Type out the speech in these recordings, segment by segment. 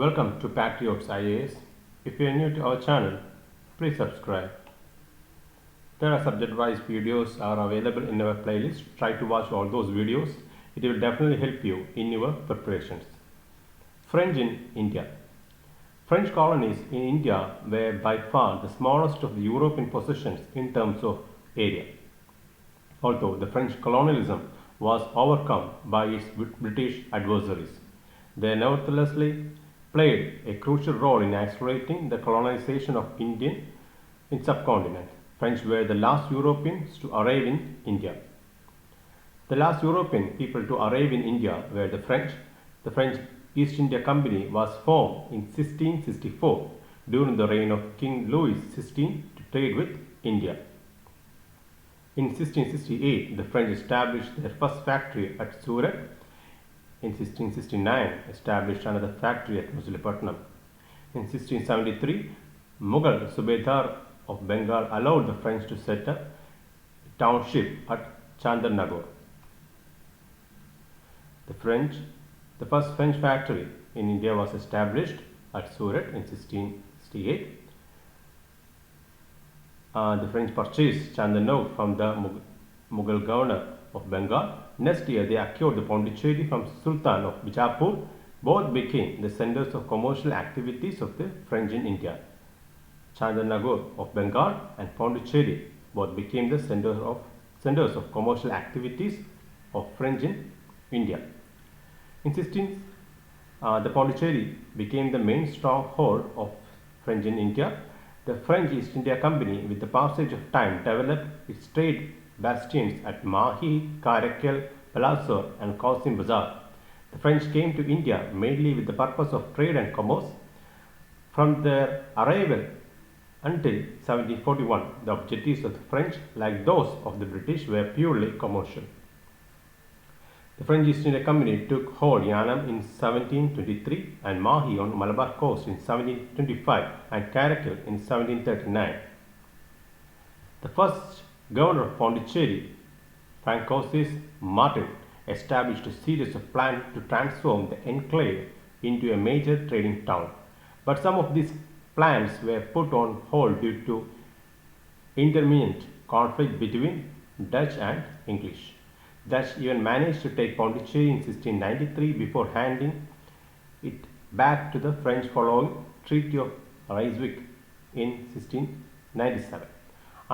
Welcome to PATRIOTS IAS. If you are new to our channel, please subscribe. There are subject-wise videos are available in our playlist. Try to watch all those videos. It will definitely help you in your preparations. French in India. French colonies in India were by far the smallest of the European possessions in terms of area. Although the French colonialism was overcome by its British adversaries, they nevertheless played a crucial role in accelerating the colonization of Indian subcontinent. French were the last Europeans to arrive in India. The last European people to arrive in India were the French. The French East India Company was formed in 1664 during the reign of King Louis XVI to trade with India. In 1668, the French established their first factory at Surat. In 1669, established another factory at Muzilipatnam. In 1673, Mughal Subedar of Bengal allowed the French to set up a township at Chandernagore. The first French factory in India was established at Surat in 1668. The French purchased Chandernagore from the Mughal governor of Bengal. Next year, they acquired the Pondicherry from Sultan of Bijapur. Both became the centers of commercial activities of the French in India. Chandernagore of Bengal and Pondicherry both became the centers of commercial activities of French in India. In 16, the Pondicherry became the main stronghold of French in India. The French East India Company, with the passage of time, developed its trade bastions at Mahi, Karaikal, Balasore and Qasim Bazar. The French came to India mainly with the purpose of trade and commerce. From their arrival until 1741, the objectives of the French, like those of the British, were purely commercial. The French East India Company took hold Yanam in 1723 and Mahi on Malabar coast in 1725 and Karaikal in 1739. The first governor of Pondicherry, Francois Martin, established a series of plans to transform the enclave into a major trading town. But some of these plans were put on hold due to intermittent conflict between Dutch and English. Dutch even managed to take Pondicherry in 1693 before handing it back to the French following Treaty of Ryswick in 1697.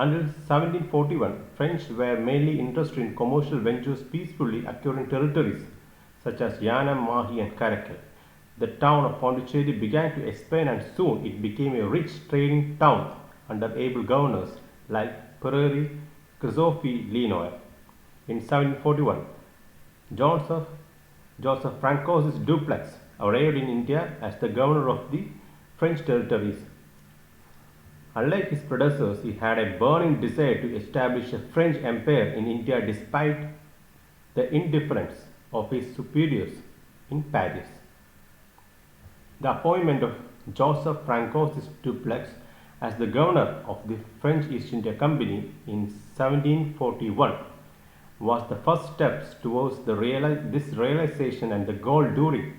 Until 1741, French were mainly interested in commercial ventures peacefully acquiring territories such as Yanam, Mahi and Karaikal. The town of Pondicherry began to expand and soon it became a rich trading town under able governors like Prairie Christophe Lenoir. In 1741, Joseph Francois Dupleix arrived in India as the governor of the French territories. Unlike his predecessors, he had a burning desire to establish a French empire in India despite the indifference of his superiors in Paris. The appointment of Joseph Francois Dupleix as the governor of the French East India Company in 1741 was the first steps towards this realization, and the goal during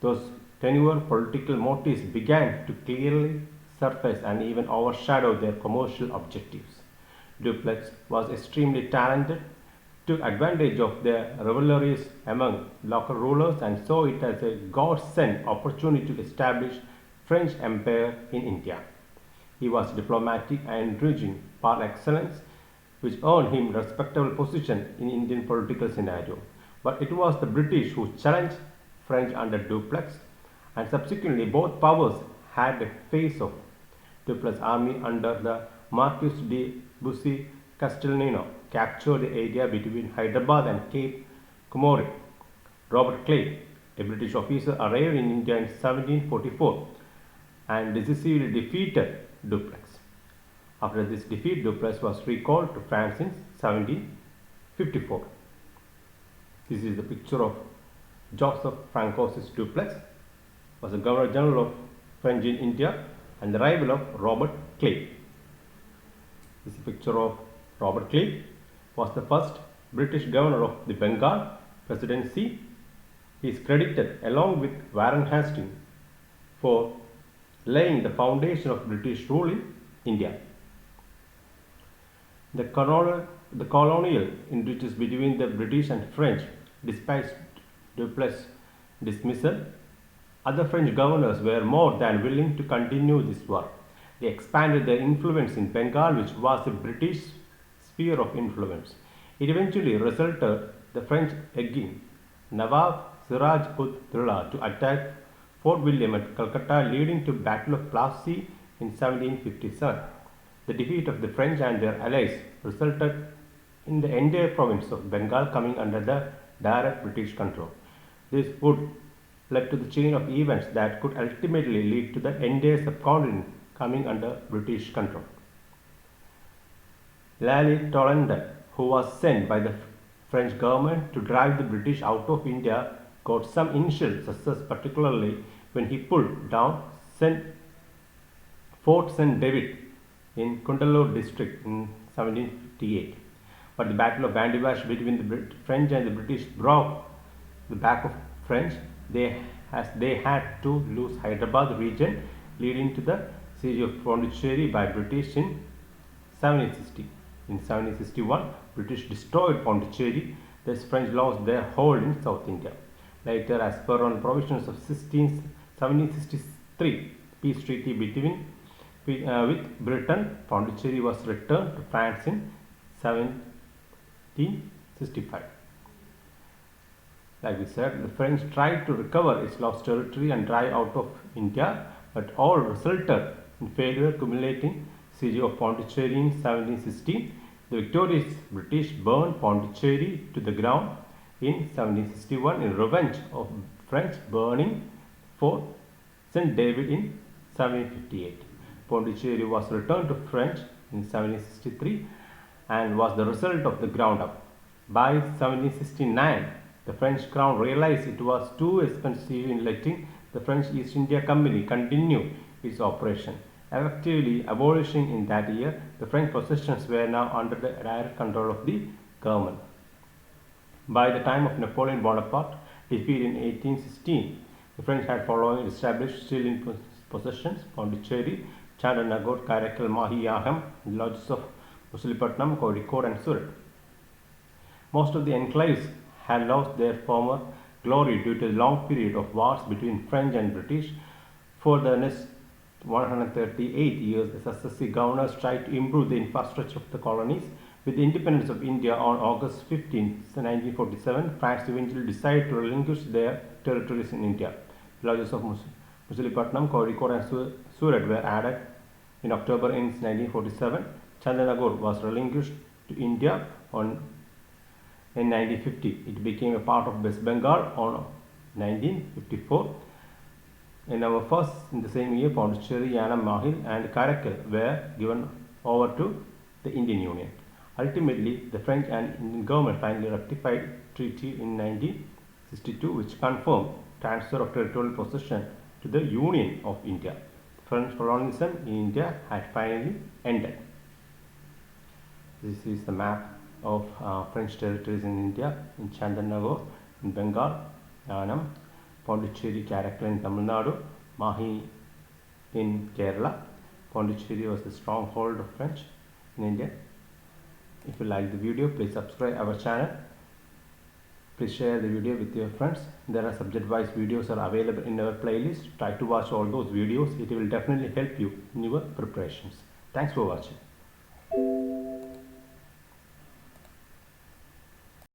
those tenure political motives began to clearly surface and even overshadow their commercial objectives. Dupleix was extremely talented, took advantage of the rivalries among local rulers and saw it as a God-sent opportunity to establish French empire in India. He was diplomatic and intriguing par excellence, which earned him respectable position in Indian political scenario. But it was the British who challenged French under Dupleix, and subsequently both powers had a face-off. Dupleix army under the Marquis de Bussy Castellino captured the area between Hyderabad and Cape Comorin. Robert Clay, a British officer, arrived in India in 1744 and decisively defeated Dupleix. After this defeat, Dupleix was recalled to France in 1754. This is the picture of Joseph Francois Dupleix, was the Governor General of French in India and the rival of Robert Clay. This is a picture of Robert Clay, was the first British governor of the Bengal presidency. He is credited along with Warren Hastings for laying the foundation of British rule in India. The colonial intricacies between the British and French, despite Duplessis' dismissal, other French governors were more than willing to continue this work. They expanded their influence in Bengal, which was a British sphere of influence. It eventually resulted the French egging Nawab Siraj-ud-Dowlah to attack Fort William at Calcutta, leading to Battle of Plassey in 1757. The defeat of the French and their allies resulted in the entire province of Bengal coming under the direct British control. This would led to the chain of events that could ultimately lead to the entire subcontinent coming under British control. Lally Tollender, who was sent by the French government to drive the British out of India, got some initial success, particularly when he pulled down Fort St. David in Kundalore district in 1758. But the Battle of Bandiwash between the French and the British broke the back of French. They had to lose Hyderabad region, leading to the siege of Pondicherry by British in 1760. In 1761, British destroyed Pondicherry. Thus, French lost their hold in South India. Later, as per on provisions of 1763 peace treaty with Britain, Pondicherry was returned to France in 1765. Like we said, the French tried to recover its lost territory and drive out of India, but all resulted in failure, culminating siege of Pondicherry in 1760. The victorious British burned Pondicherry to the ground in 1761 in revenge of French burning Fort St. David in 1758. Pondicherry was returned to French in 1763 and was the result of the ground up. By 1769, the French crown realized it was too expensive in letting the French East India Company continue its operation, effectively abolishing in that year the French possessions were now under the direct control of the government. By the time of Napoleon Bonaparte defeat in 1816, the French had following established still in possessions Pondicherry, Chandernagore, Karaikal, Mahi, Aham, the lodges of Musulipatnam, Kozhikode and Surat. Most of the enclaves had lost their former glory due to a long period of wars between French and British. For the next 138 years, the successive governors tried to improve the infrastructure of the colonies. With the independence of India on August 15, 1947, France eventually decided to relinquish their territories in India. The lodges of Musulipatnam, Kozhikode and Surat were added in October in 1947. Chandernagore was relinquished to India in 1950. It became a part of West Bengal on 1954. In the same year, Pondicherry, Yanam, Mahil and Karaikal were given over to the Indian Union. Ultimately, the French and Indian government finally ratified treaty in 1962, which confirmed transfer of territorial possession to the Union of India. French colonialism in India had finally ended. This is the map of French territories in India: in Chandernagore in Bengal, Yanam, Pondicherry, Karaikal in Tamil Nadu, Mahi in Kerala. Pondicherry was the stronghold of French in India. If you like the video, please subscribe our channel. Please share the video with your friends. There are subject-wise videos are available in our playlist. Try to watch all those videos. It will definitely help you in your preparations. Thanks for watching.